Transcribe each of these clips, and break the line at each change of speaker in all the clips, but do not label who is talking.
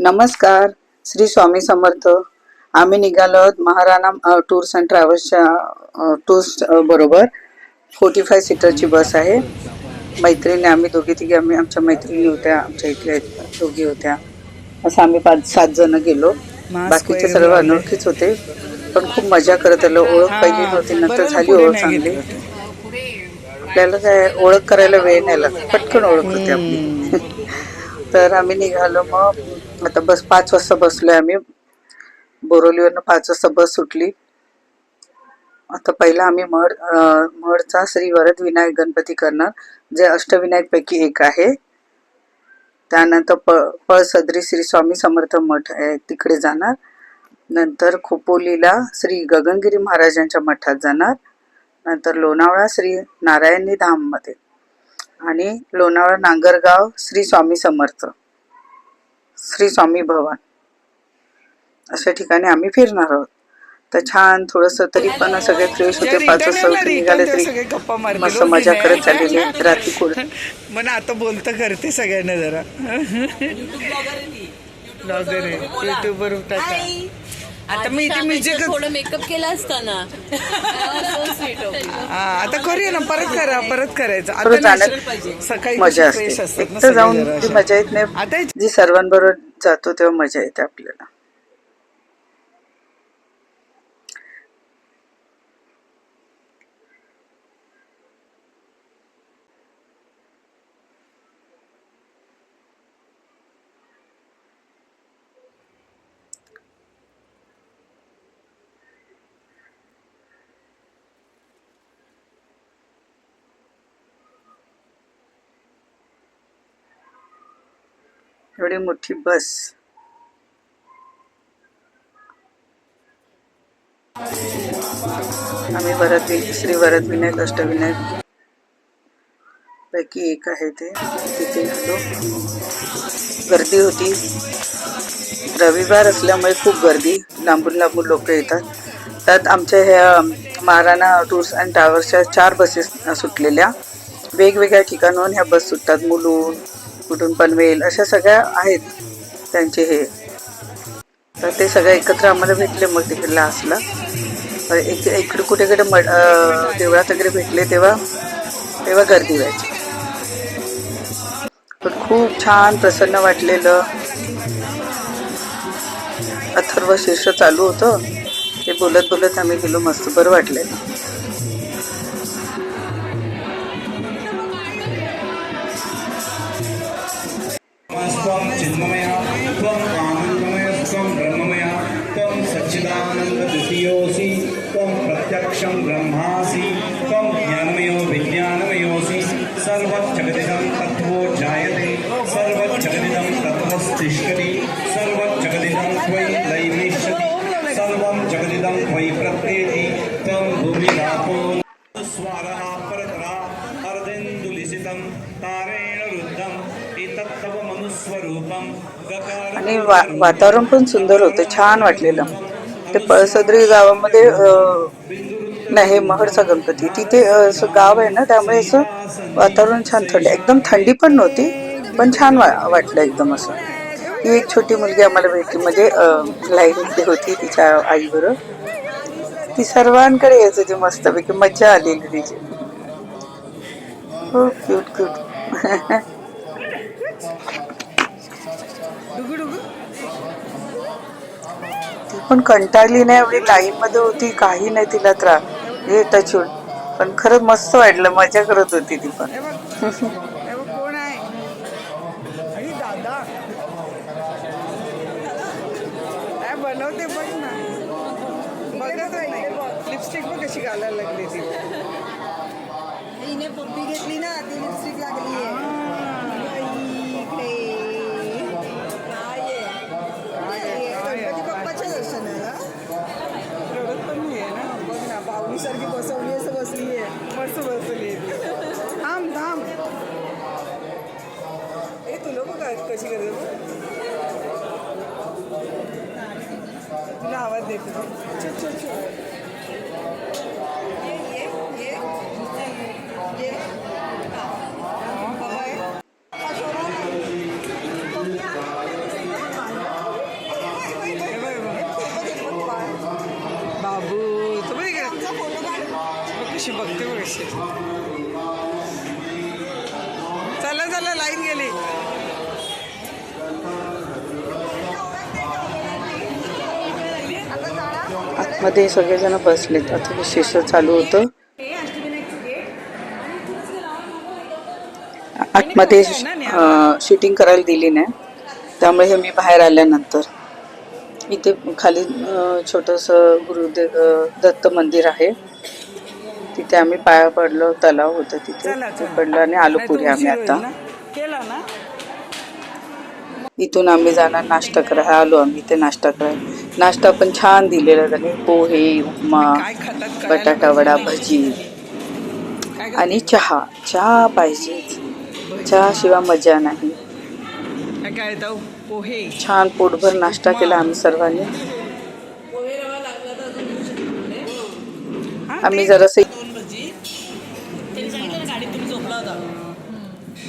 नमस्कार. श्री स्वामी समर्थ. आम्ही निघालो आहोत महाराणा टूर्स अँड ट्रॅव्हल्सच्या टूर्स बरोबर. 45 सीटरची बस आहे. मैत्रिणी आम्ही दोघी तिघी आमच्या मैत्रिणी होत्या, आमच्या इथल्या दोघी होत्या. असं आम्ही 5-7 जण गेलो. बाकीचे सर्व अनोळखीच होते, पण खूप मजा करत आलो. ओळख पहिली नव्हती, नंतर झाली ओळख चांगली. आपल्याला काय ओळख करायला वेळ नाही लागत, पटकन ओळख होते आपली. तर आम्ही निघालो. मग आता बस 5 वाजता बसलोय आम्ही. बोरिवलीवरनं 5 वाजता बस सुटली. आता पहिला आम्ही महडचा श्री वरद विनायक गणपती करणार, जे अष्टविनायक पैकी एक आहे. त्यानंतर पळसद्री श्री स्वामी समर्थ मठ आहे, तिकडे जाणार. नंतर खोपोलीला श्री गगनगिरी महाराजांच्या मठात जाणार. नंतर लोणावळा श्री नारायणी धाम मध्ये, आणि लोणावळा नांगरगाव श्री स्वामी समर्थ, श्री स्वामी भवन, अशा ठिकाणी आम्ही फिरणार आहोत. तर छान थोडंसं तरी पण सगळे फ्रेश होते. 5 वाजता निघाले तरी मस्त मजा करत चाललेली. रात्री
पण आता बोलतं करते सगळ्यांना जरा. ब्लॉगर आहे, युट्यूबवर टाका. आता मी इथे म्युझिक
थोडं मेकअप केला असताना
आता करूया ना, परत करायचं.
आता
सकाळी
मजा असते. एकटं जाऊन ती मजा येत नाही, जी सर्वांबरोबर जातो तेव्हा मजा येते आपल्याला. एवढी मोठी बस. आम्ही श्री वरद विनायक अष्टविनायक पैकी एक आहे ते, तिथे गेलो. गर्दी होती. रविवार असल्यामुळे खूप गर्दी, लांबून लांबून लोक येतात. त्यात आमच्या ह्या महाराणा टूर्स अँड ट्रॅव्हल्सच्या 4 बसेस सुटलेल्या. वेगवेगळ्या ठिकाणाहून ह्या बस सुटतात. मुलुंड, कुठून पनवेल, अशा सगळ्या आहेत त्यांचे हे. तर ते सगळे एकत्र आम्हाला भेटले. मग तिकडे लास्टला इकडे कुठेकडे देवळात वगैरे भेटले, तेव्हा गर्दी व्हायची. पण खूप छान प्रसन्न वाटलेलं. अथर्व शीर्ष चालू होतं, ते बोलत बोलत आम्ही गेलो. मस्त बरं वाटलेलं.
प्रत्यक्षं ब्रह्मासि त्वं ज्ञानमयो विज्ञानमयोऽसि सर्वजगदिदं तत्त्वो जायते सर्वजगदिदं तत्त्वस्तिष्ठति सर्वजगदिदं त्वयि लयिष्यति सर्वं जगदिदं त्वयि प्रत्येति तं भूमिरापो स्वरः परतरा अर्धेन्दुलिसितं तारेण रुद्धं एतत्तव मनुस्वरूपं गकार.
आणि वातावरण पण सुंदर होतं, छान वाटलेलं. ते पळसद्री गावामध्ये नाही, महडचा गणपती तिथे असं गाव आहे ना, त्यामुळे असं वातावरण छान. एकदम थंडी पण नव्हती, पण छान वाटलं एकदम असं. ही एक छोटी मुलगी आम्हाला भेटली, म्हणजे लाईनमध्ये होती तिच्या आईबरोबर. ती सर्वांकडे यायचं, ती मस्तपैकी मज्जा आलेली तिची. हो, क्यूट क्यूट. ती पण कंटाळली नाही, एवढी लाईन मध्ये होती, काही नाही तिला त्रास. हे टचून पण खरंच मस्त वाटलं, मजा करत होती ती पण.
कोण आहे? दादा काय बनवते बघ ना, बघत नाही. लिपस्टिक पण कशी घालायला लागली ती.
हिने पप्पी घेतली ना, ती लिपस्टिक लागली आहे.
सारखी बसवली असं बसली आहे, मस्त बसवली आहे. थांब ए, तुला बघ कशी करते, तुला आवाज देते. लाईन गेली.
आतमध्ये सगळेजण बसलेत. आता शिष्य चालू होतं. आतमध्ये शूटिंग करायला दिली नाही, त्यामुळे हे मी बाहेर आल्यानंतर इथे खाली छोटंसं गुरुदेव दत्त मंदिर आहे, तिथे आम्ही पाया पडलो. तलाव होतं तिथे पडलो आणि आलो पुढे आम्ही. आता
केला ना.
इथून आम्ही जाणार नाश्ता करायला. आलो आम्ही इथे नाश्ता करायला. नाश्ता पण छान दिलेला त्याने. पोहे, उपमा, बटाटा वडा, भजी आणि चहा. चहा पाहिजेच, चहा शिवाय मजा नाही.
काय पोहे.
छान पोटभर नाश्ता केला आम्ही सर्वांनी. आम्ही जरासं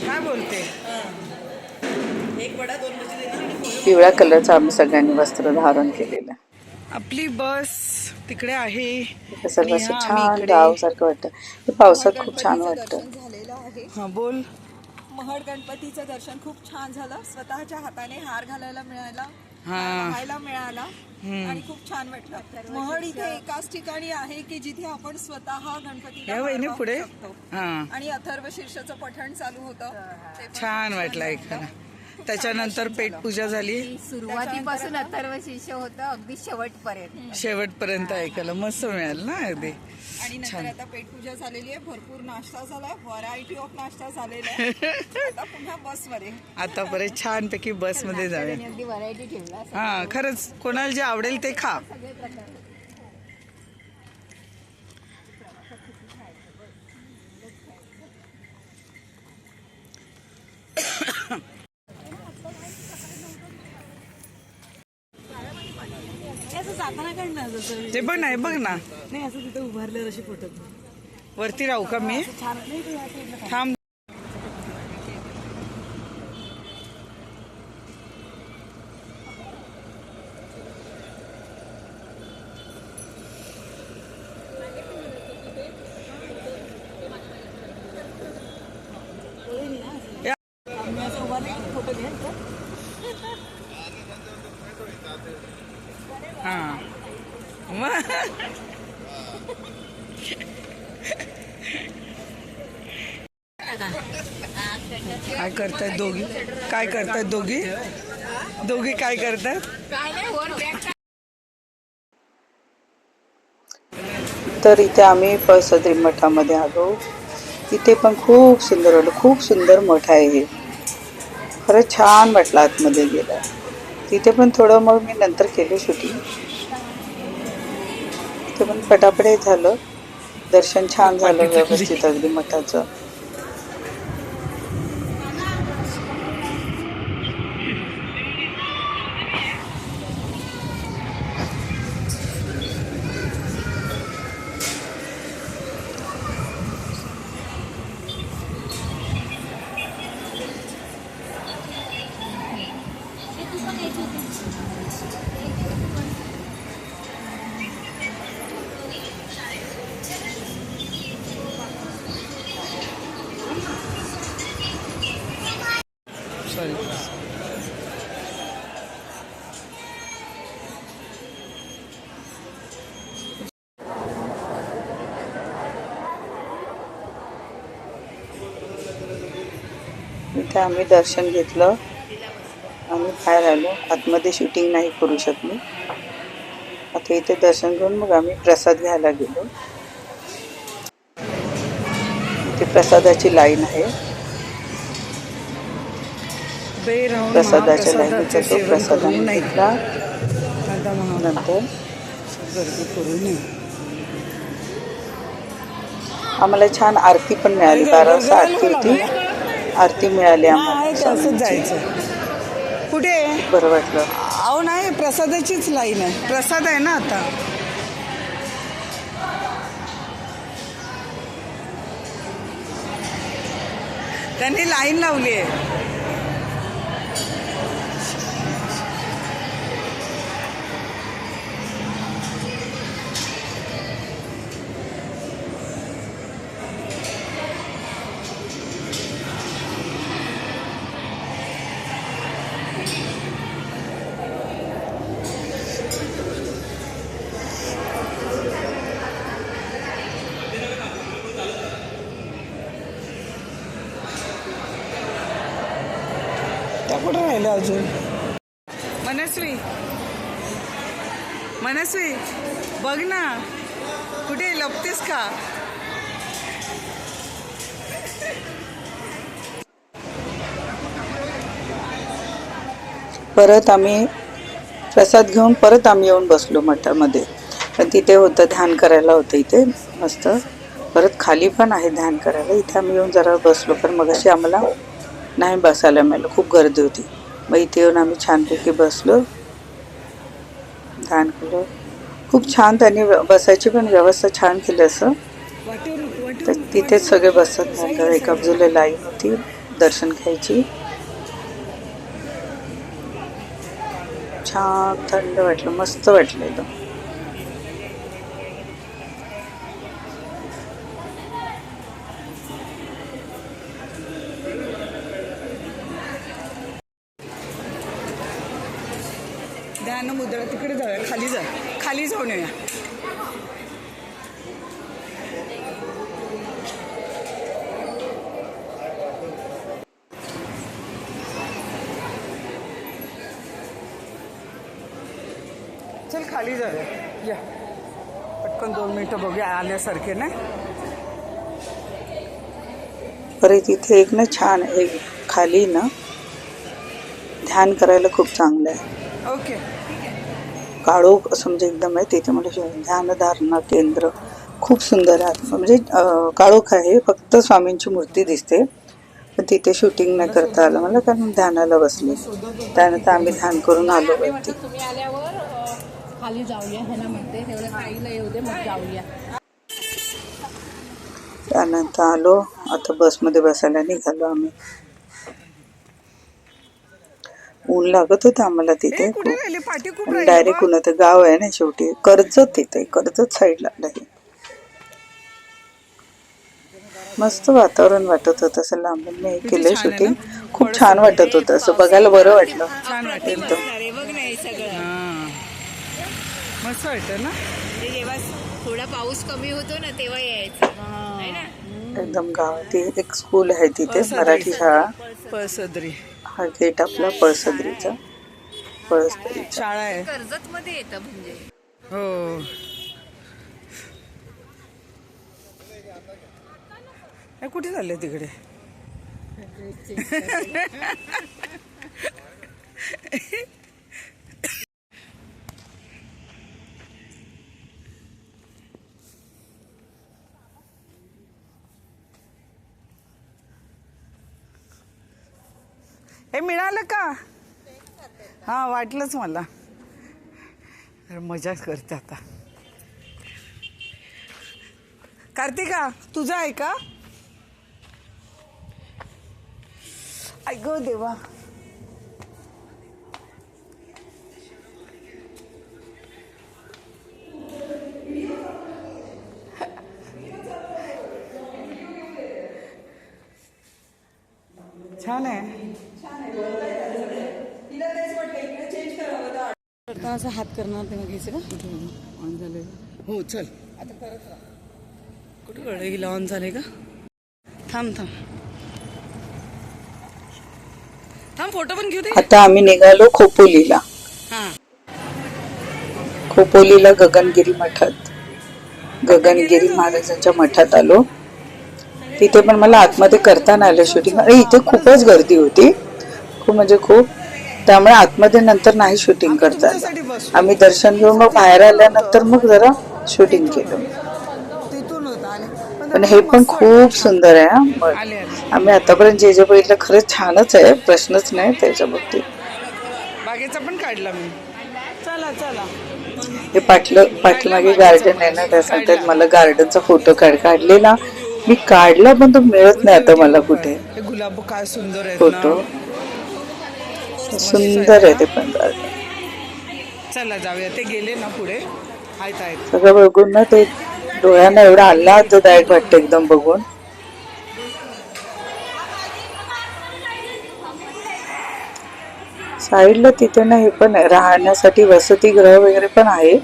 काय बोलते.
पिवळ्या कलरचं आम्ही सगळ्यांनी वस्त्र धारण केलेलं.
आपली बस तिकडे आहे.
सर्व असं छान गाव सारखं वाटतं. हे पावसात खूप छान वाटतं.
झालेलं आहे.
हा बोल.
महड गणपतीचं दर्शन खूप छान झालं. स्वतःच्या हाताने हार घालायला मिळाला,
हा.
खायला मिळाला आणि खूप छान वाटलं. महड इथे एकाच ठिकाणी आहे की जिथे आपण स्वतः गणपतीला
या
हार
वहिनी
वाहू
पुढे.
शकतो.
हा
आणि अथर्व शीर्षाचं पठण चालू होतं. ते पण
छान वाटलं ऐकायला. त्याच्यानंतर पेटपूजा झाली.
सुरुवातीपासून अथर्व शिष्य होतं अगदी शेवटपर्यंत.
शेवटपर्यंत ऐकायला मस्त मिळालं ना अगदी.
आणि नंतर आता पेटपूजा झालेली आहे. भरपूर नाश्ता झालाय. व्हरायटी ऑफ नाश्ता झालेला आहे. आता पुन्हा बसमध्ये.
आतापर्यंत छानपैकी बसमध्ये जाऊया.
अगदी व्हरायटी ठेवला.
हा खरंच कोणाला जे आवडेल ते खा. ते पण नाही बघ ना.
नाही असं तिथे उभारल्यावर अशी फोटो.
वरती राहू का मी. थांब. हा काय करतायत दोघी. काय करतायत दोघी. दोघी काय करतात.
तर इथे आम्ही पळसद्री मठामध्ये आलो. तिथे पण खूप सुंदर वाटलं. खूप सुंदर मठ आहे हे. खरंच छान वाटलं आतमध्ये गेलं. तिथे पण थोडं मग मी नंतर केलं शूटिंग. तिथे पण पटापट झालं. दर्शन छान झालं व्यवस्थित अगदी मठाचं. इथे आम्ही दर्शन घेतलं आणि बाहेर आलो. आतमध्ये शूटिंग नाही करू शकलो. आता इथे दर्शन घेऊन मग आम्ही प्रसाद घ्यायला गेलो. इथे प्रसादाची लाईन आहे. प्रसादाच्या लाईनीचा तो प्रसाद आम्ही घेतला. नंतर
गर्दी करू नये.
आम्हाला छान आरती पण मिळाली. 12 वाजता आरती होती. आरती मिळाली आम्हाला.
असंच जायचं. कुठे
बरं वाटलं.
अहो नाही प्रसादाचीच लाईन आहे. प्रसाद आहे ना आता. त्यांनी लाईन लावली आहे. त्या कुठं राहिल्या अजून? मनस्वी, मनस्वी बघ ना, कुठे लपतेस का?
परत आम्ही प्रसाद घेऊन परत आम्ही येऊन बसलो मठामध्ये. पण तिथे होतं ध्यान करायला होतं इथे मस्त. परत खाली पण आहे ध्यान करायला. इथे आम्ही येऊन जरा बसलो, पण मगाशी आम्हाला नाही बसायला मिळालं, खूप गर्दी होती. मग इथे येऊन आम्ही छानपैकी बसलो, ध्यान केलं. खूप छान त्यांनी बसायची पण व्यवस्था छान केली असं. तर तिथेच सगळे बसत ध्यान. एका बाजूला लाईन होती दर्शन घ्यायची. छान थंड वाटलं, मस्त वाटलं एकदम.
ध्यान मुद्रा तिकडे जाऊया, खाली जा, खाली जाऊन येऊया. चल खाली जाऊया, या पटकन 2 मिनिटं बघूया आल्यासारखे ना.
परत इथे एक ना छान एक खाली ना ध्यान करायला खूप चांगलं आहे.
ओके.
काळोख असं म्हणजे एकदम आहे तिथे. म्हणजे ध्यानधारणा केंद्र खूप सुंदर आहे. म्हणजे काळोख आहे, फक्त स्वामींची मूर्ती दिसते. पण तिथे शूटिंग नाही करता आलं मला, कारण ध्यानाला बसले. त्यानंतर आम्ही ध्यान करून आलो वरती.
तुम्ही आल्यावर खाली जाऊया ह्याला म्हणते, तेवढं आईला येऊ दे मग जाऊया.
त्यानंतर आलो, आता बसमध्ये बसायला निघालो आम्ही. ऊन लागत होतं आम्हाला तिथे
कुठे राहिले पाठी, खूप
डायरेक्ट कुणाचं गाव आहे ना शेवटी, कर्जत. तिथे कर्जत साईडला आहे. मस्त वातावरण वाटत होतं असं. लांबून मी केलं शूटिंग, खूप छान वाटत होतं असं. बघायला बरं वाटलं
छान वाटेल
एकदम.
बघ नाही सगळं
मस्त वाटतं ना.
जेव्हा थोडा पाऊस कमी होतो ना तेव्हा यायचं है ना.
एकदम गावात एक स्कूल आहे तिथे, मराठी शाळा.
पळसदरी
हा गेट आपला पळसदरीचा, पळसदरीचा
शाळा आहे.
कर्जत मध्ये येतं म्हणजे.
हो. हे कुठे चालले तिकडे? हे मिळालं का? हा वाटलंच मला. मजाच करते आता. कार्तिका तुझं आहे का? ऐक देवा. छान आहे. असं हात करणार तेव्हा घ्यायचं का? ऑन झालंय. हो चल आता करत राहा. कुठं कळलं हिला ऑन झालंय का? थांब थांब थांब, फोटो पण घेऊ दे.
आता आम्ही निघालो खोपोलीला.
हा.
खोपोलीला गगनगिरी मठात, गगनगिरी महाराजांच्या मठात आलो. तिथे पण मला आतमध्ये करता नाही आलं शूटिंग. अरे इथे खूपच गर्दी होती, खूप म्हणजे खूप. त्यामुळे आतमध्ये नंतर नाही शूटिंग करता आलं. आम्ही दर्शन घेऊन मग बाहेर आल्यानंतर मग जरा शूटिंग केलं.
तिथून होता आणि
पण हे पण खूप सुंदर आहे हा मठ.
आले आले.
आम्ही आतापर्यंत जे जे बघितलं खरंच छानच आहे, प्रश्नच नाही त्याच्या बाबतीत.
बागेचा पण काढला मी. चला चला.
हे पाठीमागे गार्डन आहे ना, त्या सांगतात मला गार्डनचा फोटो काढलेला मी काढला, पण तो मिळत नाही आता मला कुठे
हे गुलाब काय सुंदर आहे
फोटो. सुंदर आहे ते पण गार्डन.
चला जाऊया. ते गेले ना पुढे. आहेत आहेत.
सगळं बघून ना ते डोळ्यांना एवढा आल्हाददायक वाटतं एकदम बघून. साईडला तिथे ना हे पण आहे, राहण्यासाठी वसतिगृह वगैरे पण आहे.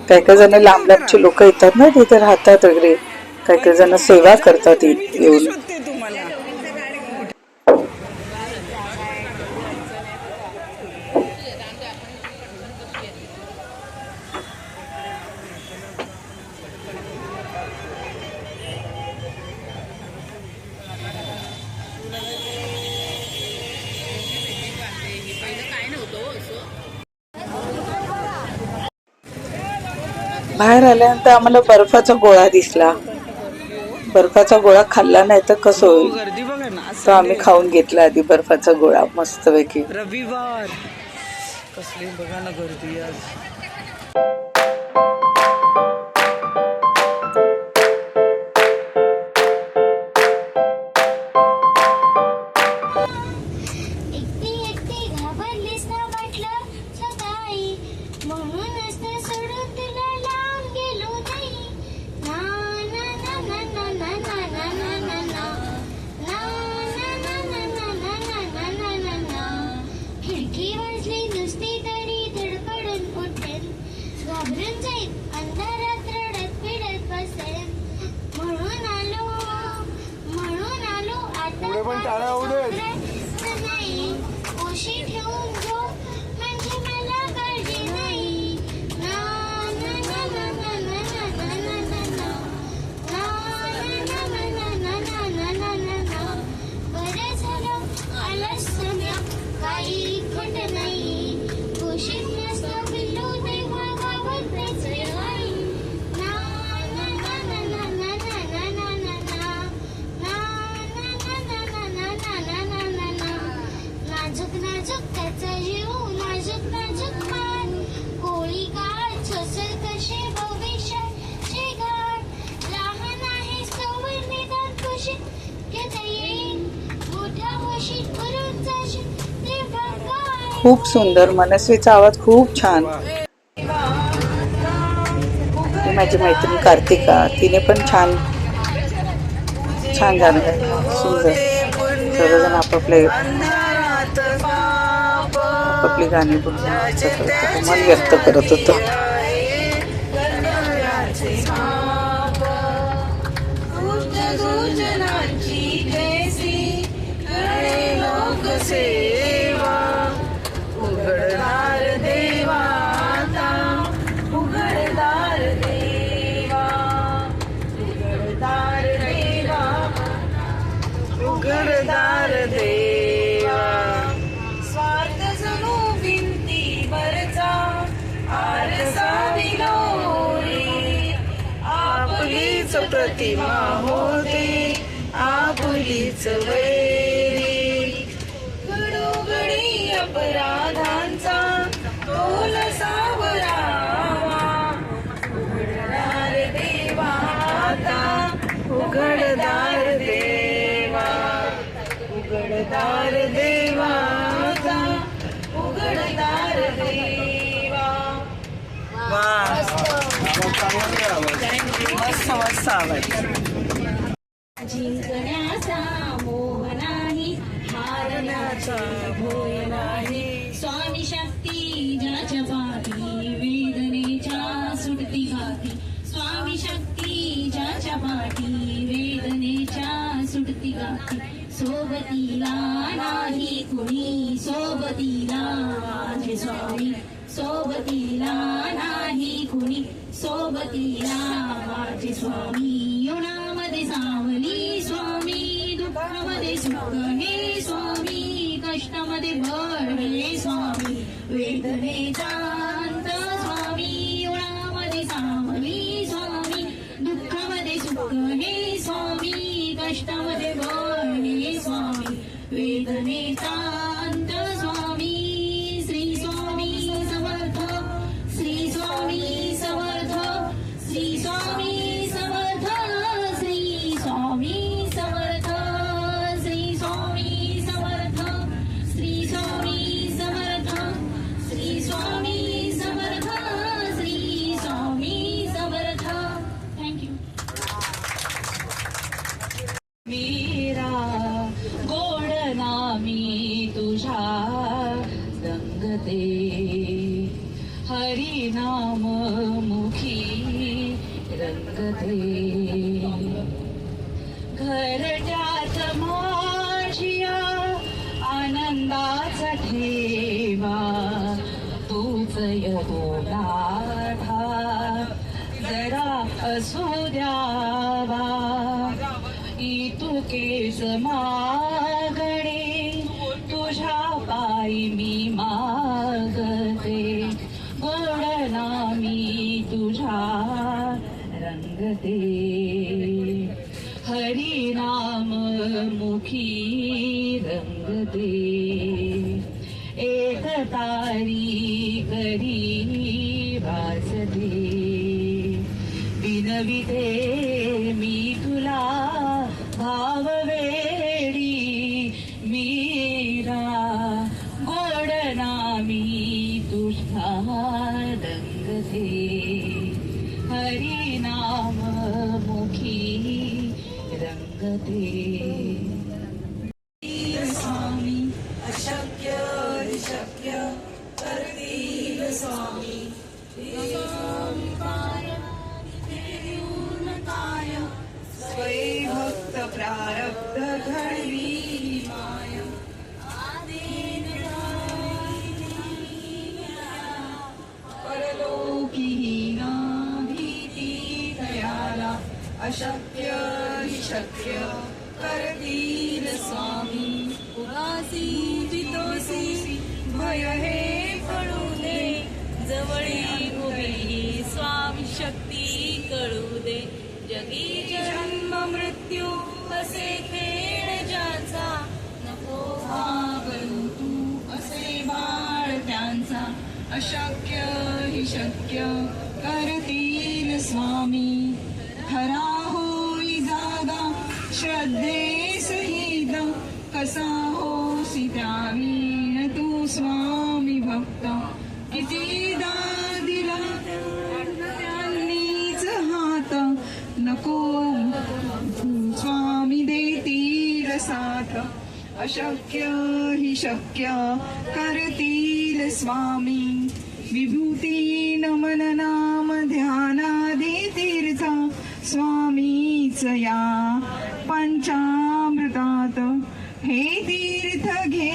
काही काही जण लांब लांबचे लोक येतात ना तिथे राहतात वगैरे. काही काही जण सेवा करतात येऊन.
शोधते तुम्हाला.
बाहेर आल्यानंतर आम्हाला बर्फाचा गोळा दिसला. बर्फाचा गोळा खाल्ला नाही तर कसं होईल,
गर्दी बघा ना आज
तो आम्ही खाऊन घेतला आधी बर्फाचा गोळा मस्तपैकी.
रविवार. कसली बघा ना गर्दी आज.
एकटी एकटी घाबरलीस ना वाटलं सकाळी, म्हणूनच तर सोडून तुला लांब गेलो नाही. ना ना ना ना ना ना ना ना ना ना ना. ना ना ना ना ना ना ना ना ना ना ना. खिडकी वाजली नुसती तरी धडपडून उठेन, घाबरून जाईन अंधारात रडत पिडत बसेन. म्हणून आलो आता नाही. उशी ठेवून झोप म्हणजे मला काळजी नाही. ना ना ना ना ना ना ना ना ना ना ना. ना ना ना ना ना ना ना ना ना ना. बरं झालं आलास सम्या, काही खोट नाही. उशीत नसतं पिल्लू तेव्हा घाबरतेच रे आई. ना ना ना ना ना ना ना ना ना ना ना. ना ना ना ना ना ना ना ना ना ना. नाजूक नाजूक त्याचा जीव, नाजूक नाजूक मान. कोळी काळ सोसल कसे भविष्याचे घाट. लहान आहे सवय निदान खुशीत घेता येईल. मोठ्या होशीत भरून जाशील तेव्हा काय.
खूप सुंदर. मनस्वीचा आवाज खूप छान. ती माझी मैत्रीण कार्तिका, तिने पण छान छान गाणं गायलं. सुंदर. सर्वजण आपापली गाणी मन व्यक्त करत होतो.
उघडदार देवा आता, उघडदार देवा, उघडदार देवा, उघडदार देवा. स्वार्थ जणू भिंतीवरचा आरसा विलोरी, आपलीच प्रतिमा होते, आपलीच वैरी. घडोघडी अपराधांचा तोल सावरावा, उघडदार देवा आता, उघडदार देवा, उघडदार देवा आता, उघडदार देवा. मस्त मस्त आवाज.
जिंकण्याचा मोह नाही, हारण्याचा भोय नाही. स्वामी शक्ती ज्याच्या पाठी, वेदनेच्या सुटती घाती. स्वामी शक्ती ज्याच्या पाठी, वेदनेच्या सुटती घाती. सोबतीला नाही कुणी, सोबतीला माझे स्वामी. सोबतीला नाही कुणी, सोबतीला माझे स्वामी. उन्हामध्ये सावली स्वामी, दुःखामध्ये सुख हे स्वामी. कष्टामध्ये बळ हे स्वामी, वेदनेचा अंत स्वामी. उन्हामध्ये सावली स्वामी, दुःखामध्ये सुख हे स्वामी. कष्टामध्ये बळ हे स्वामी, वेदनेचा अंत स्वामी. श्री स्वामी समर्थ, श्री स्वामी समर्थ, श्री स्वामी समर्थ, श्री स्वामी समर्थ, श्री स्वामी समर्थ, श्री स्वामी समर्थ, श्री स्वामी
हरी नाम मुखी रंगते घरट्यात माझिया आनंदाचा ठेवा तूच यहोनाथा जरा असू द्यावा इतुकेच मागणे तुझ्या पायी मी मागते गोडला मी तुझ्या रंगते हरी नाम मुखी रंगते एक तारी करी वाजते विनविते मी तुला भाव वेडी मीरा गोडना मी तुझा रंगते हरी नाम मुखी रंगते स्वामी अशक्य शक्य करतील स्वामी स्वयं भक्त प्रारब्ध घडवी माय परलोकी ना भीती दयाला अशक्य हि शक्य करतील स्वामी उदासी जितोसी भय हे पडू दे जवळी उभी स्वामी शक्ती कळू दे जगी जन्म मृत्यू असे खेळ ज्याचा नको घाबरू तू असे बाळ त्यांचा अशक्य हि शक्य करतील स्वामी खरा होई जागा श्रद्धे सहित कसा होसी त्यावीण तू स्वामी भक्त कितीदा दिला त्यांनीच हात नको स्वामी देतील साथ अशक्य हि शक्य करतील स्वामी विभूती नमन नाम ध्यानादी तीर्थ स्वामीच या पंचामृतात हे तीर्थ घे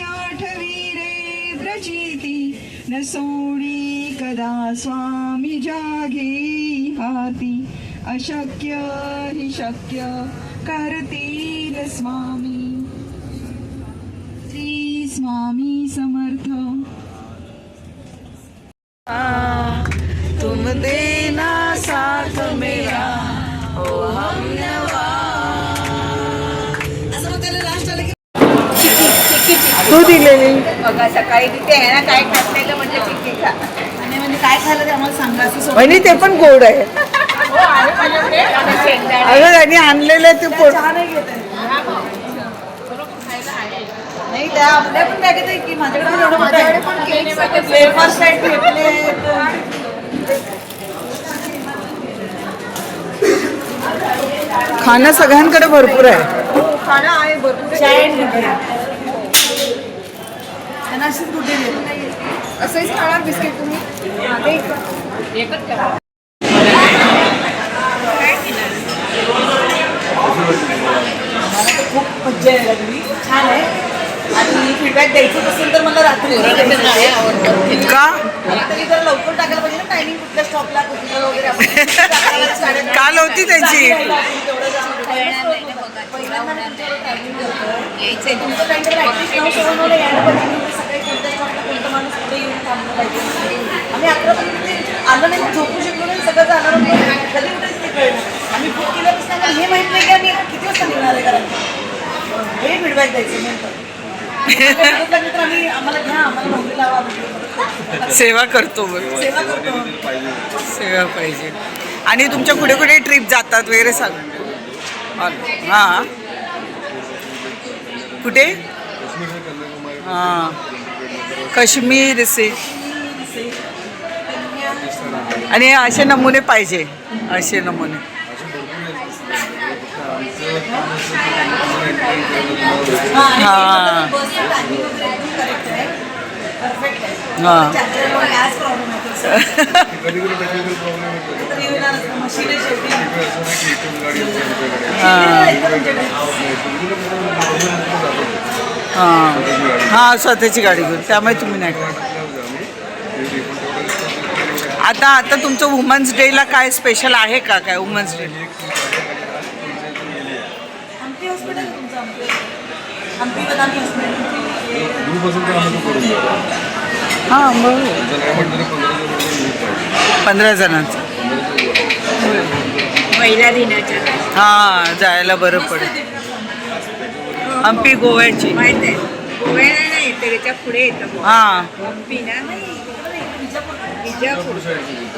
आठवी रे प्रचिती न सोडी कदा स्वामी जागे हाती अशक्य हि शक्य करतील स्वामी श्री स्वामी समर्थ तुम देना साथ मेरा ओ हम
तू दिलेली
बघा सकाळी तिथे आहे ना काय खाल्लेलं म्हणजे पिके खा आणि म्हणजे काय खाल्लं ते आम्हाला सांगा असं
वहिनी ते पण गोड आहे
हो, आहे माझ्याकडे.
अगं त्यांनी आणलेलं ते पोट
चहा नाही घेत आहे. नाही त्या आपल्या पण काय घेत की माझ्याकडे पण एवढं मोठं आहे. वेफर्स आहेत घेतले.
खाणं सगळ्यांकडे भरपूर आहे
खाणं आहे भरपूर त्यांना अशीच कुठे देत असंच खाणार बिस्किट तुम्ही एकच करा. मला तर खूप मज्जा यायला लागली छान आहे आणि फीडबॅक द्यायचं असेल तर मला रात्री
का
मला तरी जर लवकर टाकायला पाहिजे ना टायमिंग कुठल्या स्टॉपला कुठलं वगैरे आपण
काल होती त्याची
तुमचं काहीतरी प्रॅक्टिस नाव सोडून मला यायला पाहिजे सकाळी कोणत्या स्टॉपला कोणतं माणूस पुढे येऊन थांबलं पाहिजे आम्ही 11 पर्यंत आलं नाही झोपू शकलो नाही सगळं जाणार होतं कधी कुठेच नाही कळलं आम्ही बुक केल्यापासून हे माहित नाही की आम्ही किती वाजता निघणार आहे कारण हे फीडबॅक द्यायचं नंतर तर आम्ही आम्हाला घ्या आम्हाला नोकरी लावा
सेवा करतो
सेवा करतो
सेवा पाहिजे आणि तुमच्या कुठे कुठे ट्रिप जातात वगैरे सांग हां कुठे हां काश्मीर से आणि असे नमुने पाहिजे असे नमुने हां हां
तरी येणार असतं, मशीन आहे शेवटी.
हां स्वतःची गाडी घेऊन, त्यामुळे तुम्ही नाही आता आता तुमचं वुमन्स डेला काय स्पेशल आहे का काय वुमन्स डे?
हम्पी हॉस्पिटल आहे तुमचं, हम्पी बदामी हॉस्पिटल.
हां बरोबर 15 जणांचं
महिला दिनाच्या
हां जायला बरं पडेल. हम्पी गोव्याची
माहित आहे गोव्याला नाही त्याच्या पुढे येतं
हां
हम्पी ना विजापूर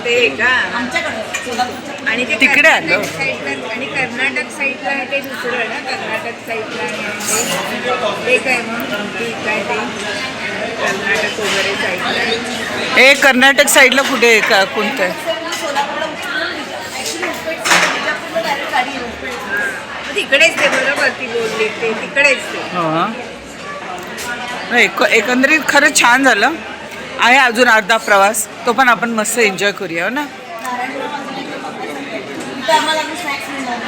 ते का
आमच्याकडे सोलापूरच्या
आणि ते
तिकडे आलं.
कर्नाटक साईडला आणि कर्नाटक साईडला आहे ते दुसरं ना कर्नाटक साईडला आहे ते काय मग हम्पी काय ते कर्नाटक वगैरे साईडला
हे कर्नाटक साईडला कुठे आहे का कोणतं आहे?
सोलापूरला ॲक्च्युली विजापूरला डायरेक्ट गाडी आहे उपेट.
तिकडेच ते बरोबर ती बोलली ते तिकडेच ते
हां नाही एकंदरीत खरंच छान झालं आहे. अजून अर्धा प्रवास तो पण आपण मस्त एन्जॉय करूया हो ना.
तिथं आम्हाला अजून स्नॅक्स मिळणार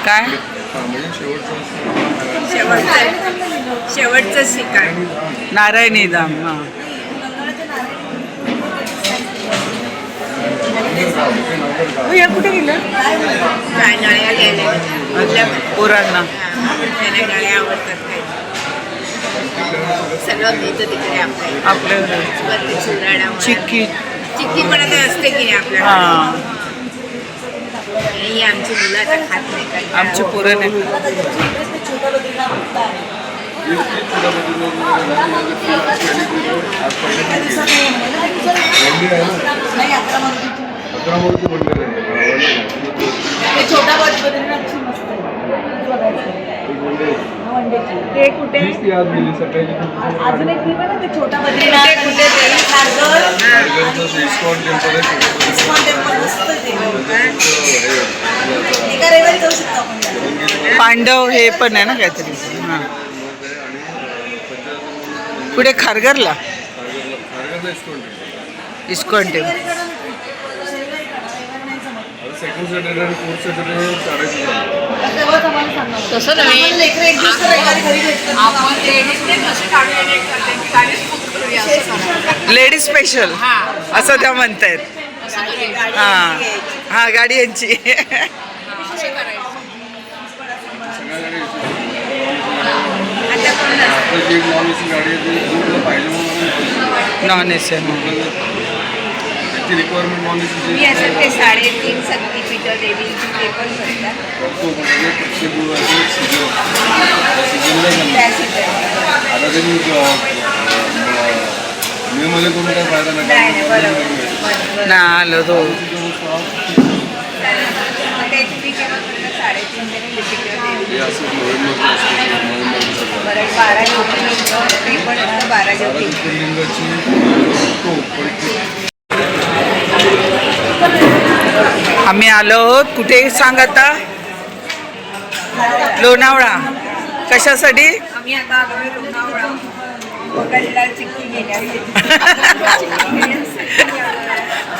काय
शेवटचं ठिकाण
नारायणी धाम हां या कुठे गेलं
काय नळ्या घ्यायला
पोरांना
त्यांना नळ्या आवडतात काय सगळं मिळतं तिकडे आपल्याला
आपल्या
चुराडा
चिक्की
चिक्की पण आता असते की नाही आपल्याला
हां
ही आमची मुलं आता खात नाही काय
आमची पोरं नाही
छोटा बद्रीनाथ कुठला आहे. एका दिवसात नाही 11 मारुतीची. ते छोटा बद्रीनाथची मस्त आहे. बघायचं वनडेची.
ते कुठे
अजून एक ट्रिप आहे ना ते छोटा बद्रीनाथ
कुठे ते?
इस्कॉन टेम्पल मस्त आहे ते. एका रविवारी जाऊ शकतो आपण.
पांडव हे पण आहे ना काहीतरी हां पुढे खारघरला इस्कॉन टेम्पल.
तसं नाही
लेकरं एक दिवस तर रविवारी घरी भेटतात.
लेडीज स्पेशल असं त्या म्हणतायत. हां हां गाडी यांची नॉन एसी
मी असं ते 3.5 शक्तीपीठ देवीची ते पण करतात त्या season. नाही बरोबर
ना आलो तो
ते तुम्ही केव्हा करता 3.5 देवी बरं 12 ज्योतिर्लिंग ते पण असतं 12 ज्योतिर्लिंग.
आम्ही आलो आहोत कुठे सांग आता लोणावळा कशासाठी
आम्ही आता आलोय लोणावळा गल्ला चिक्की घेण्यासाठी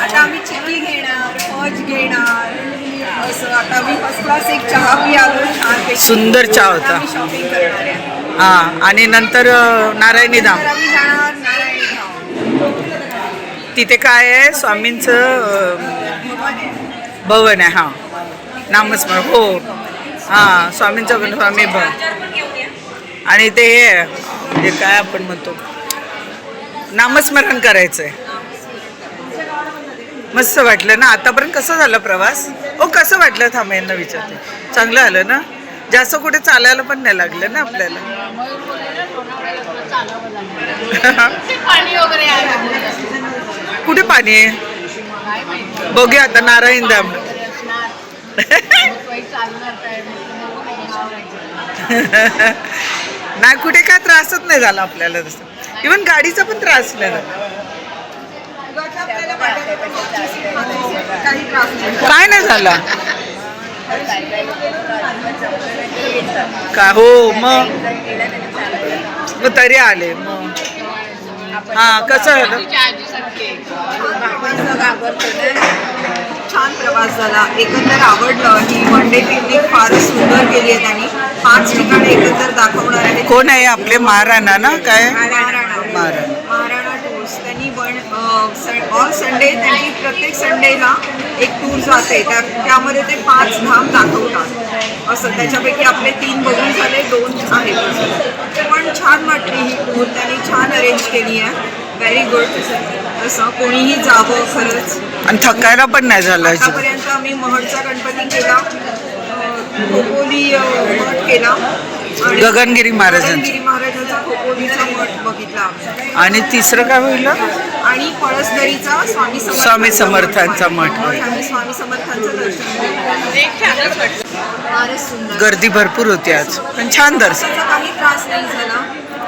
आता आम्ही चिक्की घेणार फज घेणार असं आता मी फर्स्ट क्लास एक चहा पियालो छान
सुंदर चहा होता.
आम्ही शॉपिंग करणार आहे.
हां आणि नंतर नारायणी धाम
तर आम्ही जाणार नारायणी धाम.
तिथे काय आहे स्वामींचं भवन आहे हां नामस्मरण हो हां स्वामींचं स्वामी भवन आणि ते हे म्हणजे काय आपण म्हणतो नामस्मरण करायचं आहे. मस्त वाटलं ना. आतापर्यंत कसं झालं प्रवास कसं वाटलं थांब यांना विचारते. चांगलं आलं ना. जास्त कुठे चालायला पण नाही लागलं ना आपल्याला. कुठे पाणी आहे बघूया आता नारायण धाम. नाही कुठे काय त्रासच नाही झाला आपल्याला तसं. इव्हन गाडीचा पण त्रास नाही झाला. काय नाही झाला का हो मग तरी आले मग हा कसं झालं?
खूप छान प्रवास झाला. एकंदर आवडलं. ही वन डे पिकनिक फारच सुंदर केली आहे त्यांनी. 5 ठिकाणे एकंदर दाखवणार आहेत.
कोण आहे आपले महाराणा ना काय?
महाराणा टूर्स त्यांनी ऑन संडे त्यांची प्रत्येक संडेला एक टूर जाते. त्यामध्ये ते 5 धाम दाखवतात असं. त्याच्यापैकी आपले 3 बघून झाले, 2 आहेत. पण छान वाटली ही टूर. त्यांनी छान अरेंज केली आहे. Very good. असं कोणीही जावं खरंच.
आणि थकायला पण नाही झालं अजिबात.
आतापर्यंत आम्ही महडचा गणपती केला, खोपोली मठ केला आणि
गगनगिरी महाराजांचा.
गगनगिरी महाराजांचा खोपोलीचा मठ बघितला आम्ही.
आणि तिसरं काय होईल?
आणि पळसदरीचा
स्वामी समर्थांचा मठ.
आम्ही स्वामी समर्थांचं दर्शन घेतलं. फारच सुंदर.
गर्दी भरपूर होती आज, पण छान दर्शन.
त्याचा काही त्रास नाही झाला.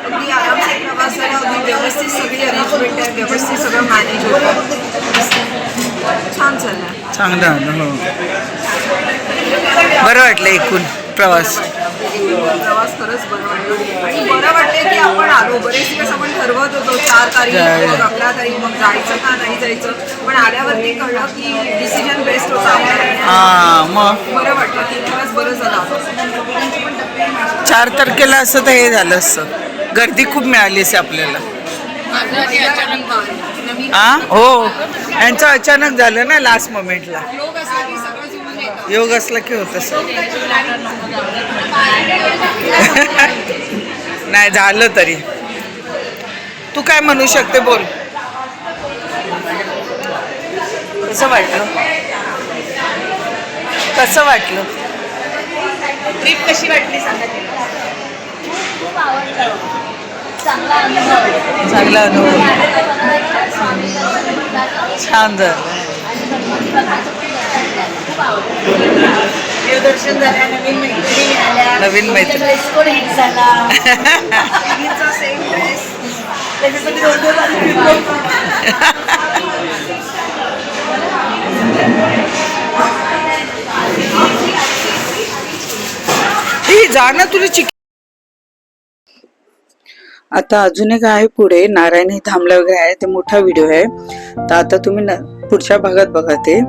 अगदी आरामशीर प्रवास झाला. अगदी व्यवस्थित सगळी अरेंजमेंट आहे. व्यवस्थित सगळं मॅनेज होतं. छान चाललंय.
चांगलं झालं. हो, बरं वाटलं एकूण प्रवास.
प्रवास खरंच बरं वाटलं. आणि बरं वाटलं की आपण आलो. बरेच दिवस आपण ठरवत होतो 4 तारीख, मग 11 तारीख, मग जायचं का नाही जायचं. पण आल्यावरती कळलं की डिसिजन बेस्ट होता आपल्याला.
हा, मग
बरं वाटलं की खरंच बरं झालं.
4 तारखेला असं तर हे झालं असतं. गर्दी खूप मिळाली असते आपल्याला. हा, हो, यांचं अचानक झालं ना लास्ट मोमेंटला. योग असला की होत असं. नाही झालं तरी. तू काय म्हणू शकते, बोल. कसं वाटलं? कसं वाटलं?
ट्रिप कशी वाटली सांगा.
खूप आवडलं. चांगला अनुभव.
चांगला अनुभव. छान झालं.
खूप आवडलं.
देवदर्शन झालं. नवीन मैत्रिणी मिळाल्या.
नवीन मैत्री.
ड्रेस कोड हिट झाला. तिघींचा सेम ड्रेस. त्याच्यासाठी 2-2 वाजता फिरलो.
ही जा ना तुला चिक.
आता अजून एक आहे पुढे नारायणी थांबला वगैरे आहे, ते मोठा व्हिडिओ आहे. तर आता तुम्ही पुढच्या भागात बघा. ते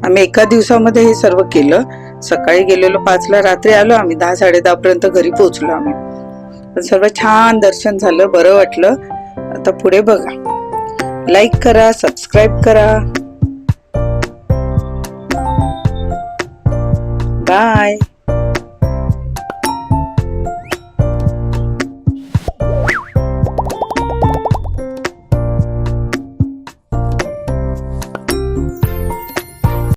आम्ही एका दिवसामध्ये हे सर्व केलं. सकाळी गेलेलो 5ला, रात्री आलो आम्ही 10-10:30 पर्यंत घरी पोहोचलो आम्ही. पण सर्व छान दर्शन झालं, बरं वाटलं. आता पुढे बघा. लाईक करा, सबस्क्राईब करा. बाय.